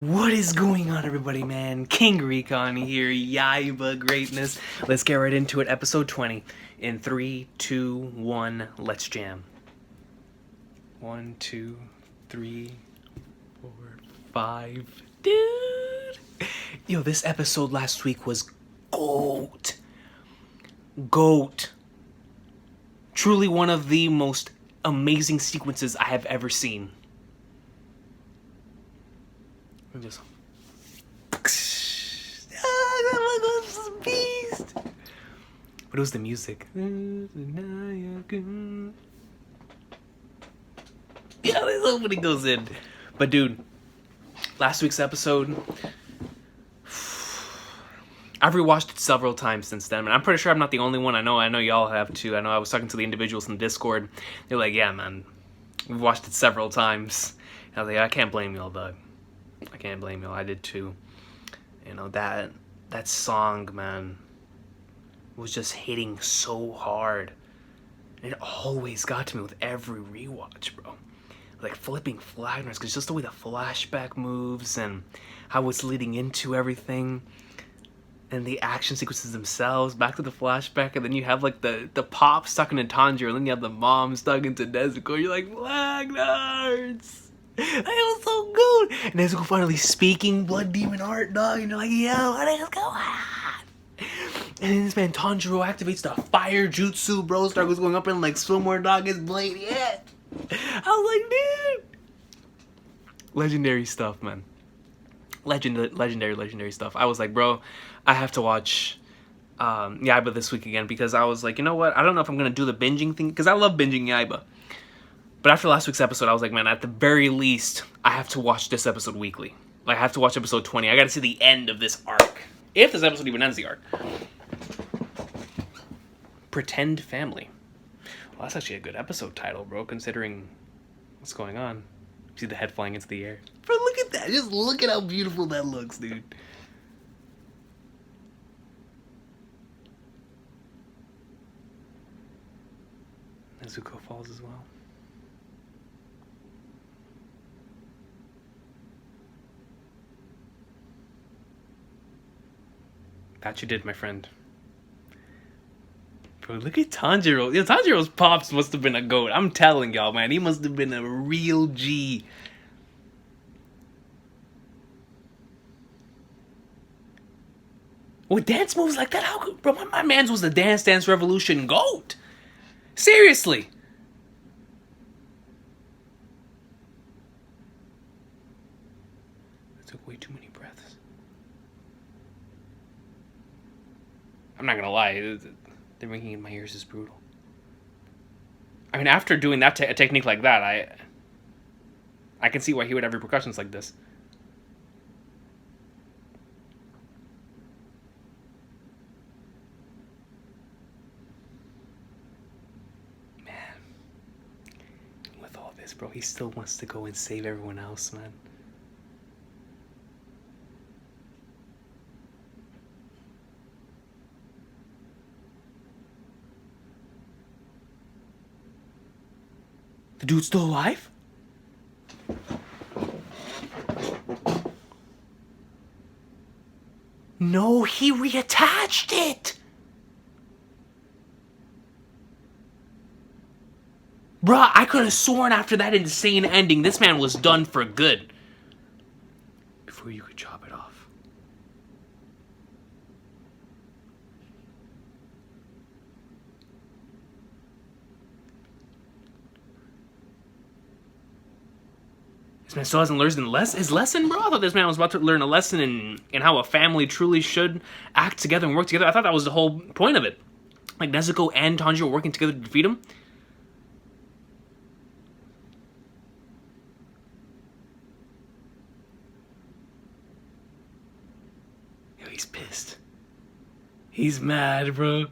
What is going on, everybody, man? King Recon here, Yaiba greatness. Let's get right into it. Episode 20. In 3, 2, 1, let's jam. 1, 2, 3, 4, 5. Dude! Yo, this episode last week was GOAT. GOAT. Truly one of the most amazing sequences I have ever seen. Just that was a beast. But it was the music. Yeah, this opening goes in. But dude, last week's episode, I've rewatched it several times since then, and I'm pretty sure I'm not the only one. I know y'all have too. I know I was talking to the individuals in Discord. They're like, yeah, man, we've watched it several times. And I was like, I can't blame y'all, dog. I can't blame you. I did too. You know, that song, man, was just hitting so hard. And it always got to me with every rewatch, bro. Like flipping flaggers, because just the way the flashback moves and how it's leading into everything. And the action sequences themselves, back to the flashback, and then you have like the pop stuck into Tanjiro, and then you have the mom stuck into Nezuko. You're like, flaggers! That was so good. And Nezuko finally speaking blood demon art, dog. And you're like, yo, what is going on? And then this man Tanjiro activates the fire jutsu, bro. Starts going up and like swimwear, dog. His blade, yeah. I was like, dude. Legendary stuff, man. Legendary stuff. I was like, bro, I have to watch Yaiba this week again, because I was like, you know what? I don't know if I'm gonna do the binging thing, because I love binging Yaiba. But after last week's episode, I was like, man, at the very least, I have to watch this episode weekly. Like, I have to watch episode 20. I gotta see the end of this arc. If this episode even ends the arc. Pretend Family. Well, that's actually a good episode title, bro, considering what's going on. See the head flying into the air. Bro, look at that. Just look at how beautiful that looks, dude. Nezuko falls as well. That you did, my friend. Bro, look at Tanjiro. Yo, Tanjiro's pops must have been a goat. I'm telling y'all, man. He must have been a real G. With dance moves like that, how could... Bro, my man's was the Dance Revolution GOAT. Seriously. I took way too many breaths. I'm not gonna lie, the ringing in my ears is brutal. I mean, after doing that a technique like that, I can see why he would have repercussions like this. Man, with all this, bro, he still wants to go and save everyone else, man. The dude's still alive? No, he reattached it! Bruh, I could have sworn after that insane ending, this man was done for good. Before you could chop it off. This man still hasn't learned his lesson, bro? I thought this man was about to learn a lesson in how a family truly should act together and work together. I thought that was the whole point of it. Like, Nezuko and Tanjiro working together to defeat him. Yo, he's pissed. He's mad, bro.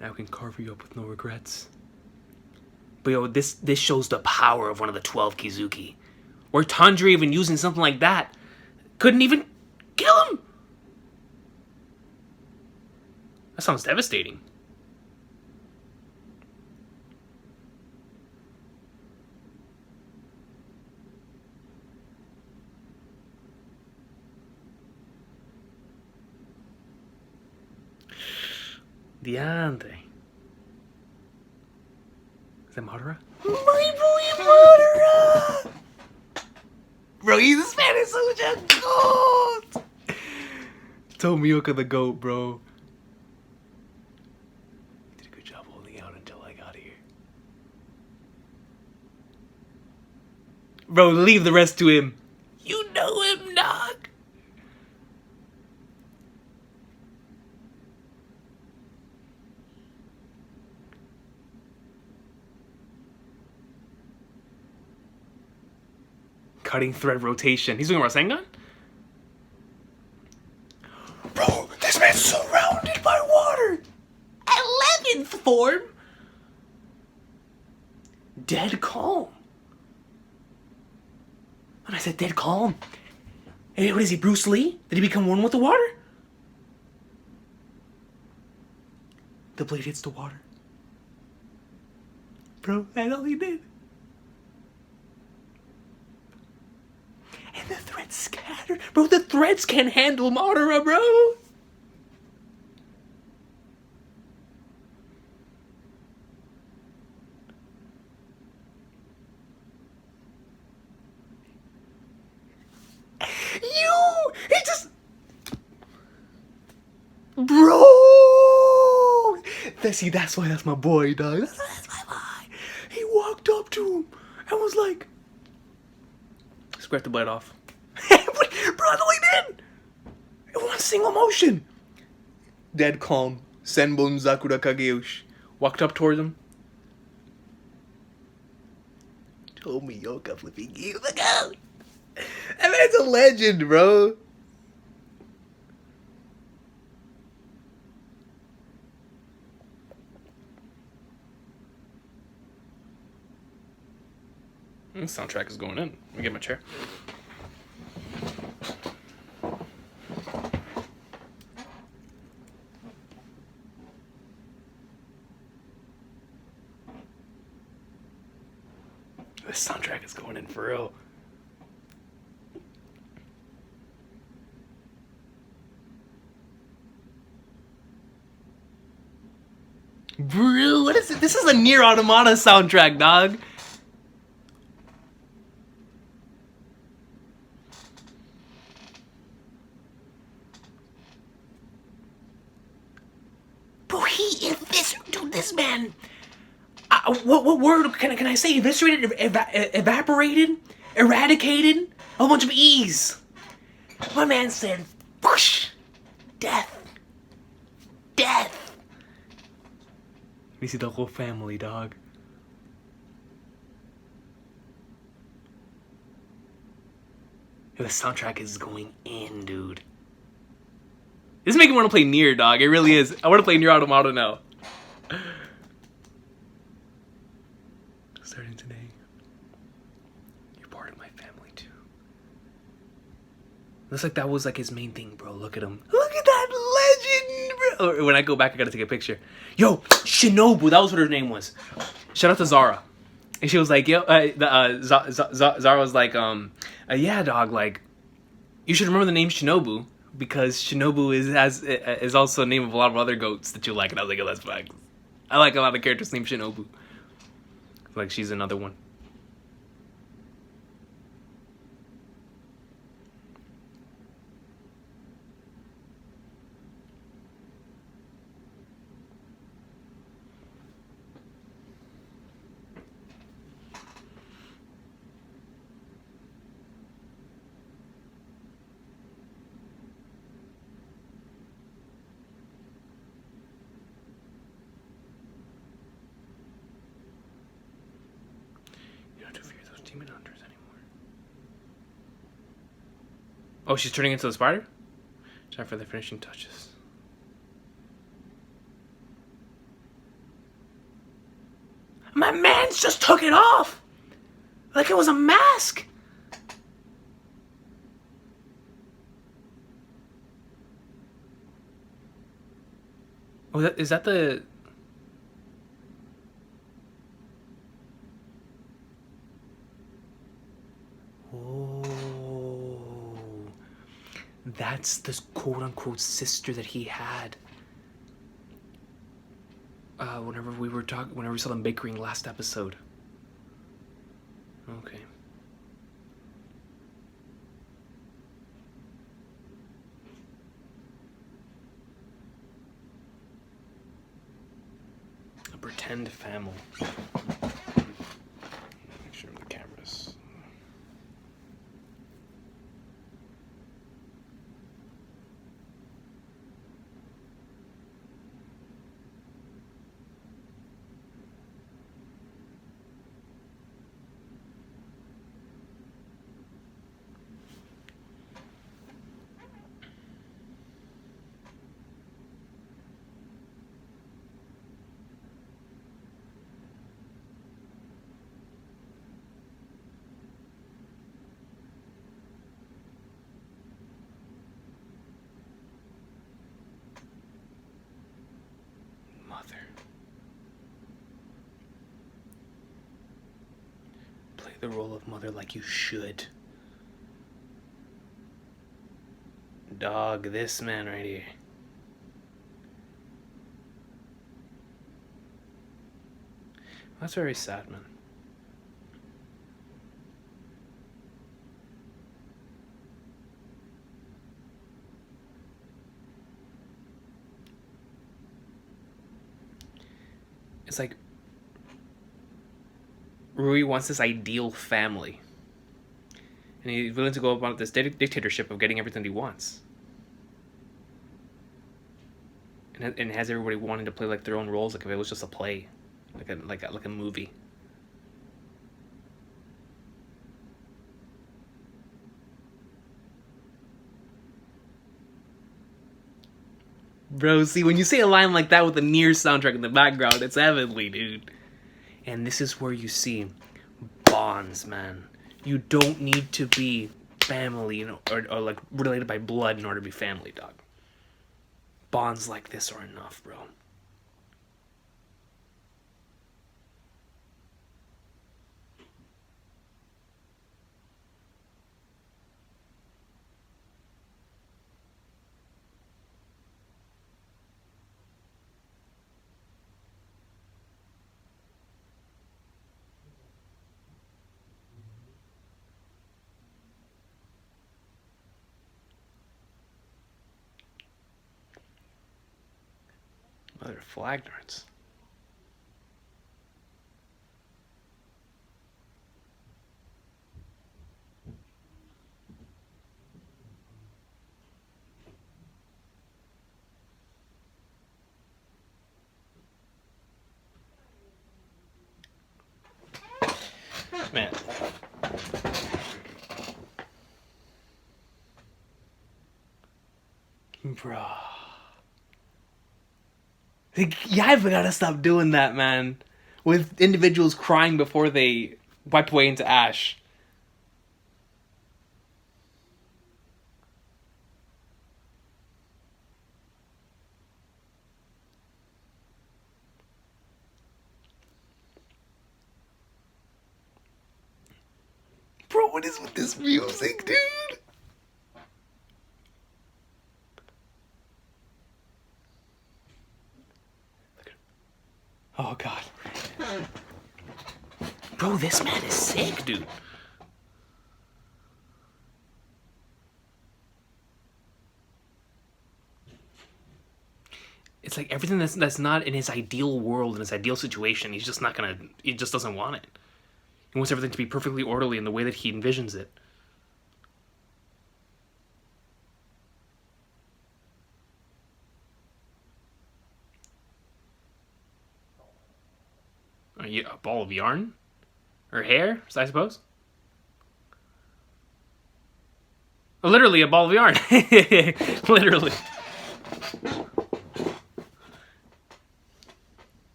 Now I can carve you up with no regrets. But yo, this shows the power of one of the 12 Kizuki. Where Tanjiro, even using something like that, couldn't even kill him. That sounds devastating. Diante. Is that Madara? My boy Madara! Bro, this man is such a goat! Tomioka the goat, bro. You did a good job holding out until I got here. Bro, leave the rest to him. You know him, dog. Cutting thread rotation. He's doing Rasengan? Bro, this man's surrounded by water. 11th form. Dead calm. And I said dead calm. Hey, what is he, Bruce Lee? Did he become one with the water? The blade hits the water. Bro, that's all he did. And the threads scattered. Bro, the threads can't handle Madara, bro. He just... Bro! See, that's why that's my boy, dog. That's my boy. He walked up to him and was like... Scratch the blade off. Bro, that's all he did! In one single motion. Dead calm. Senbon Zakura Kageushi. Walked up towards him. Tomioka flipping you. Look out! That man's a legend, bro. This soundtrack is going in. Let me get my chair. This soundtrack is going in for real. Bro, what is it? This is a Nier Automata soundtrack, dog. Bro, he eviscerated. Dude, this man. What word can I say? Eviscerated, evaporated, eradicated, a whole bunch of E's. My man said, whoosh, death, death. We see the whole family, dog. The soundtrack is going in, dude. This is making me want to play Nier, dog. It really is. I want to play Nier Automata now. Starting today. You're part of my family, too. Looks like that was like his main thing, bro. Look at him. Look at that legend, bro. When I go back, I gotta take a picture. Yo, Shinobu. That was what her name was. Shout out to Zara. And she was like, yo, Zara was like, yeah, dog, like, you should remember the name Shinobu, because Shinobu is also the name of a lot of other goats that you like. And I was like, oh, that's facts. I like a lot of characters named Shinobu. Like, she's another one. Demon hunters anymore. Oh, she's turning into the spider? Time for the finishing touches. My man's just took it off! Like it was a mask! Oh, is that the... That's the quote-unquote sister that he had. Whenever we saw them bickering last episode. Okay. A pretend family. Make sure the cameras. Mother. Play the role of mother like you should. Dog, this man right here. That's very sad, man. It's like Rui wants this ideal family, and he's willing to go about this dictatorship of getting everything he wants, and has everybody wanting to play like their own roles, like if it was just a play, like a movie. Bro, see, when you say a line like that with the Nier soundtrack in the background, it's heavenly, dude. And this is where you see bonds, man. You don't need to be family, you know, or like related by blood in order to be family, dog. Bonds like this are enough, bro. Mother of Flagnards. Man. Bruh. Yaiba gotta stop doing that, man. With individuals crying before they wipe away into ash. Bro, what is with this music, dude? Oh, God. Bro, this man is sick, dude. It's like everything that's not in his ideal world, in his ideal situation, he's just not gonna... He just doesn't want it. He wants everything to be perfectly orderly in the way that he envisions it. A ball of yarn? Or hair, I suppose? Literally a ball of yarn. Literally.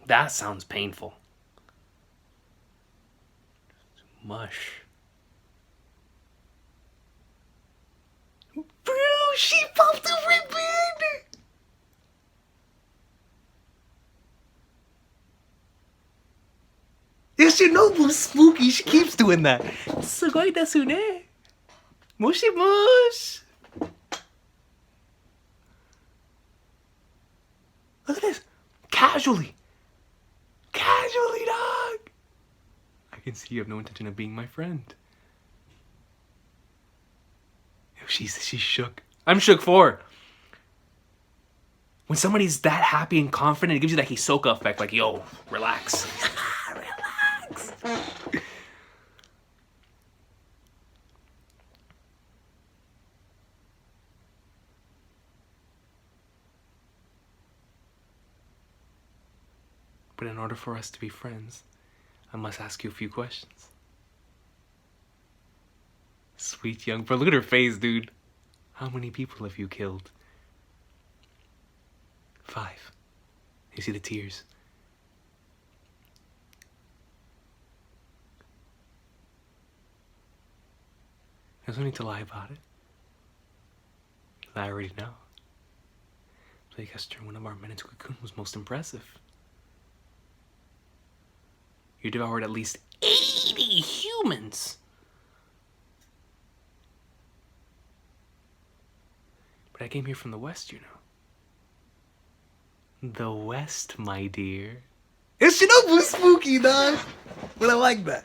That sounds painful. Mush. Bro, she popped a ribbon! Yeah, Shinobu's spooky. She keeps doing that. Sugoi desu ne. Moshi mosh. Look at this. Casually. Casually, dog. I can see you have no intention of being my friend. She's shook. I'm shook for her. When somebody's that happy and confident, it gives you that Hisoka effect. Like, yo, relax. Relax. But in order for us to be friends, I must ask you a few questions. Sweet young bro. Look at her face, dude. How many people have you killed? 5. You see the tears. There's no need to lie about it. I already know. Playcaster, one of our men into Cocoon was most impressive. You devoured at least 80 humans. But I came here from the west, you know. The west, my dear. It's Shinobu spooky, dog. But I like that.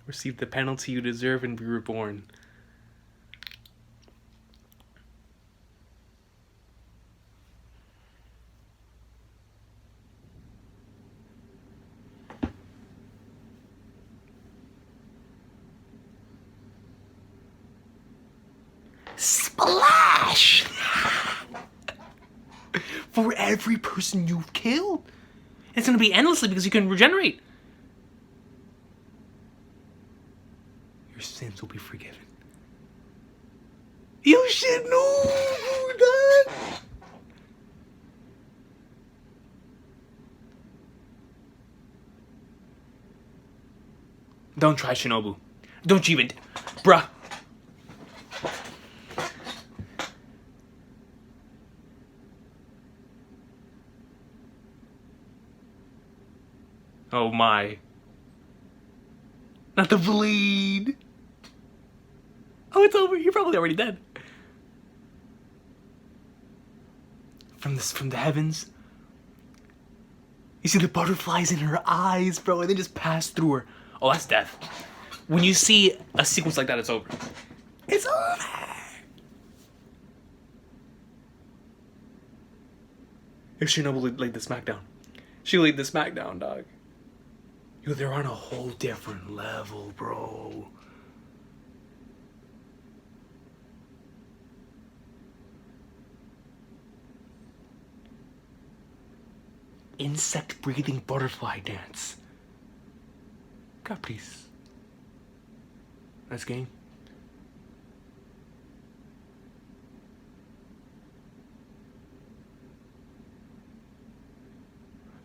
Receive the penalty you deserve and be reborn. Splash! For every person you've killed. It's gonna be endlessly because you can regenerate. Your sins will be forgiven. You should know, dog. Don't try Shinobu. Don't you even... Bruh. Oh my. Not the bleed. Oh, it's over. You're probably already dead. From the heavens. You see the butterflies in her eyes, bro, and they just pass through her. Oh, that's death. When you see a sequence like that, it's over. It's over. If Shinobu laid the smackdown. She laid the smackdown, dog. Yo, they're on a whole different level, bro. Insect breathing butterfly dance. Caprice. Nice game.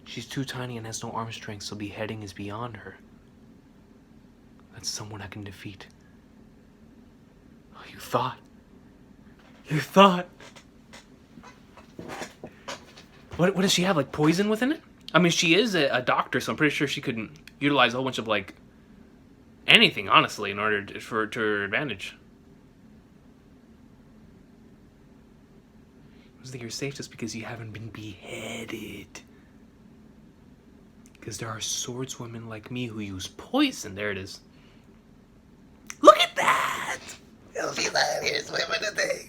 She's too tiny and has no arm strength, so beheading is beyond her. That's someone I can defeat. Oh, you thought. You thought. What does she have? Like poison within it? I mean, she is a doctor, so I'm pretty sure she could utilize a whole bunch of like anything, honestly, in order to her advantage. I think you're safe just because you haven't been beheaded. Because there are swordswomen like me who use poison. There it is. Look at that! She's out here swimming today.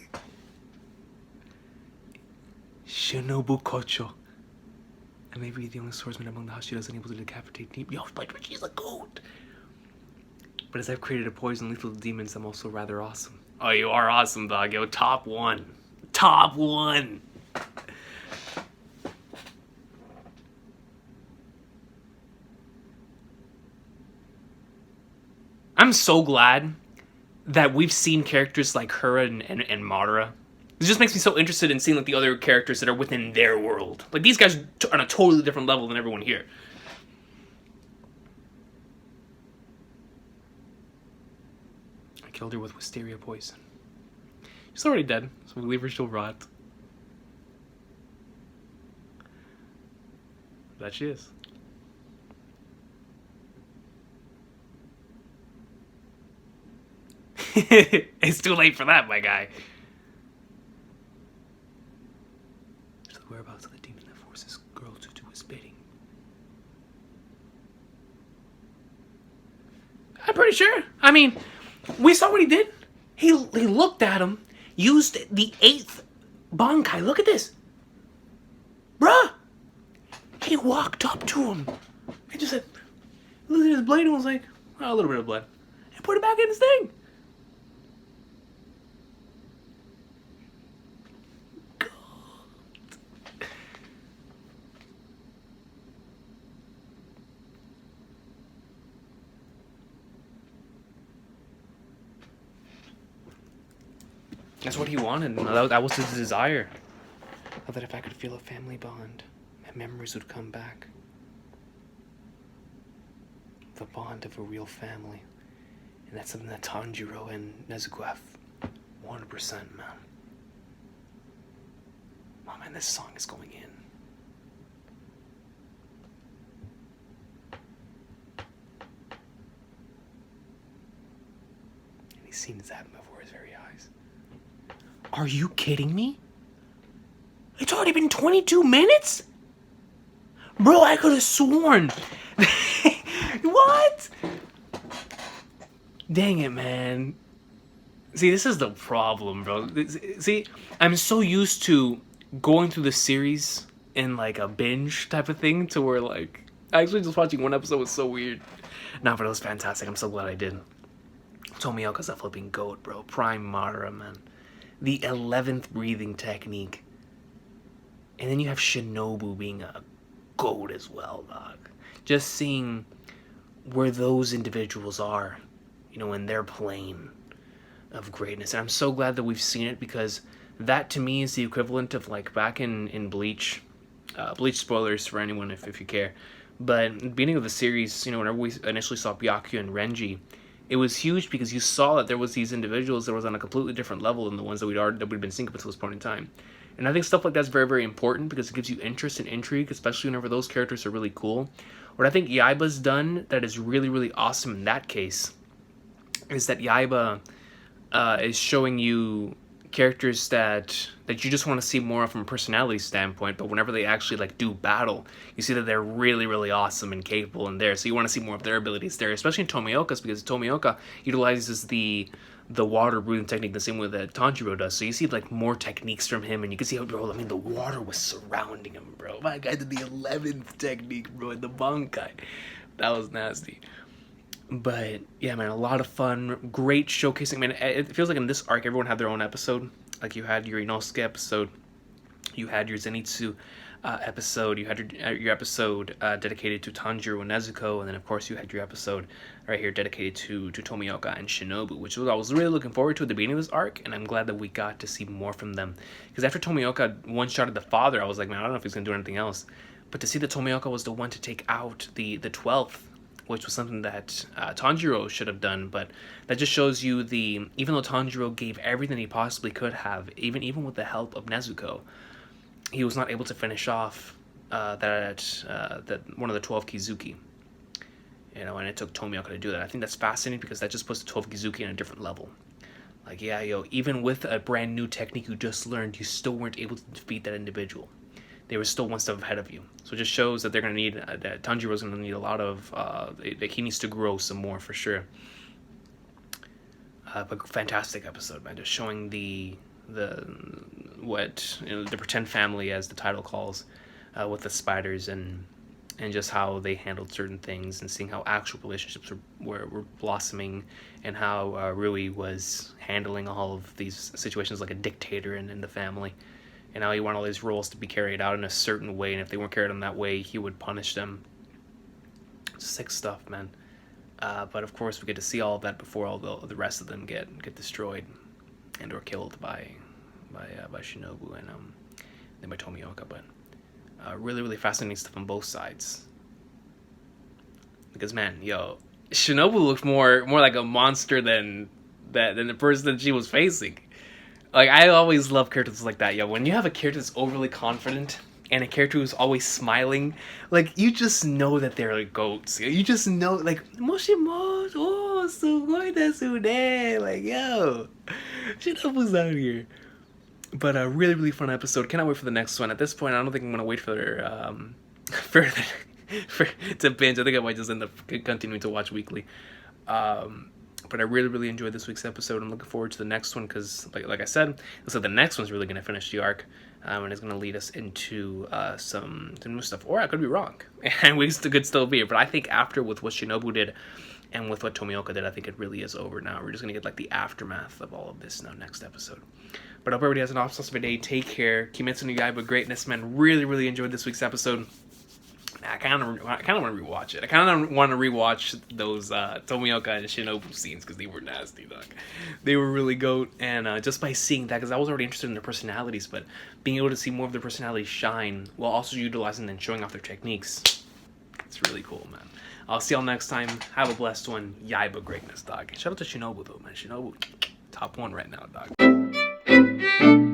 Shinobu Kocho. I may be the only swordsman among the house she doesn't able to decapitate deep. Yo, but she's a goat. But as I've created a poison lethal to demons, I'm also rather awesome. Oh, you are awesome, dog. Yo, top 1. Top 1. I'm so glad that we've seen characters like her and Madara. It just makes me so interested in seeing like the other characters that are within their world. Like these guys are on a totally different level than everyone here. killed her with wisteria poison. She's already dead, so we leave her still rot. That she is. It's too late for that, my guy. There's the whereabouts of the demon that forces girl to do his bidding. I'm pretty sure. I mean, we saw what he did. He looked at him, used the 8th Bankai. Look at this. Bruh! He walked up to him and just said, look at his blade, and was like, oh, a little bit of blood. And put it back in his thing. God. That's what he wanted. That was his desire. I thought if I could feel a family bond, my memories would come back. The bond of a real family. And that's something that Tanjiro and Nezuko have 100%, man. Oh man, this song is going in. And he's seen that before his very eyes. Are you kidding me? It's already been 22 minutes? Bro, I could have sworn. What? Dang it, man. See, this is the problem, bro. See, I'm so used to going through the series in like a binge type of thing to where like actually just watching one episode was so weird. Nah, but it was fantastic. I'm so glad I did. Tomioka's a flipping goat, bro. Prime Madara, man. The 11th breathing technique. And then you have Shinobu being a goat as well, dog. Just seeing where those individuals are, you know, in their plane of greatness. And I'm so glad that we've seen it, because that to me is the equivalent of like back in Bleach. Bleach spoilers for anyone if you care. But at the beginning of the series, you know, whenever we initially saw Byakuya and Renji, it was huge because you saw that there was these individuals that was on a completely different level than the ones that we'd been seeing up until this point in time. And I think stuff like that's very, very important because it gives you interest and intrigue, especially whenever those characters are really cool. What I think Yaiba's done that is really, really awesome in that case is that Yaiba is showing you characters that you just want to see more of from a personality standpoint, but whenever they actually like do battle, you see that they're really, really awesome and capable in there. So you want to see more of their abilities there, especially in Tomioka's, because Tomioka utilizes the water breathing technique the same way that Tanjiro does. So you see like more techniques from him, and you can see how, bro, I mean, the water was surrounding him, bro. My guy did the 11th technique, bro, in the Bankai. That was nasty. But yeah, man, a lot of fun, great showcasing. Man, it feels like in this arc, everyone had their own episode. Like you had your Inosuke episode, you had your Zenitsu episode, you had your episode dedicated to Tanjiro and Nezuko, and then of course you had your episode right here dedicated to Tomioka and Shinobu, which I was really looking forward to at the beginning of this arc, and I'm glad that we got to see more from them. Because after Tomioka one-shotted the father, I was like, man, I don't know if he's gonna do anything else. But to see that Tomioka was the one to take out the 12th, which was something that Tanjiro should have done, but that just shows you even though Tanjiro gave everything he possibly could have, even with the help of Nezuko, he was not able to finish off that one of the 12 Kizuki. You know, and it took Tomioka to do that. I think that's fascinating because that just puts the 12 Kizuki in a different level. Like, yeah, yo, even with a brand new technique you just learned, you still weren't able to defeat that individual. They were still one step ahead of you. So it just shows that they're going to need, that Tanjiro's going to need a lot of, he needs to grow some more for sure. But fantastic episode, man. Just showing the pretend family, as the title calls, with the spiders and just how they handled certain things, and seeing how actual relationships were blossoming, and how Rui was handling all of these situations like a dictator in the family. And how he wanted all these roles to be carried out in a certain way, and if they weren't carried out in that way, he would punish them. Sick stuff, man. But of course, we get to see all of that before all the rest of them get destroyed and or killed by Shinobu and then by Tomioka. But really, really fascinating stuff on both sides. Because man, yo, Shinobu looks more like a monster than than the person that she was facing. Like, I always love characters like that, yo. When you have a character that's overly confident and a character who's always smiling, like, you just know that they're like goats. You just know, like, Moshimo, oh, sugoi desu ne. Like, yo, Shinobu's out here. But a really, really fun episode. Cannot wait for the next one. At this point, I don't think I'm gonna wait for to binge. I think I might just end up continuing to watch weekly. But I really, really enjoyed this week's episode. I'm looking forward to the next one because, like I said, so the next one's really going to finish the arc, and it's going to lead us into some new stuff. Or I could be wrong, and we could still be. But I think after with what Shinobu did and with what Tomioka did, I think it really is over now. We're just going to get like the aftermath of all of this now next episode. But I hope everybody has an awesome day. Take care. Kimetsu no Yaiba greatness, man. Really, really enjoyed this week's episode. I kind of want to rewatch it. I kind of want to rewatch those Tomioka and Shinobu scenes because they were nasty, dog. They were really goat, and just by seeing that, because I was already interested in their personalities, but being able to see more of their personalities shine while also utilizing and showing off their techniques, it's really cool, man. I'll see y'all next time. Have a blessed one. Yaiba greatness, dog. Shout out to Shinobu, though, man. Shinobu, top one right now, dog.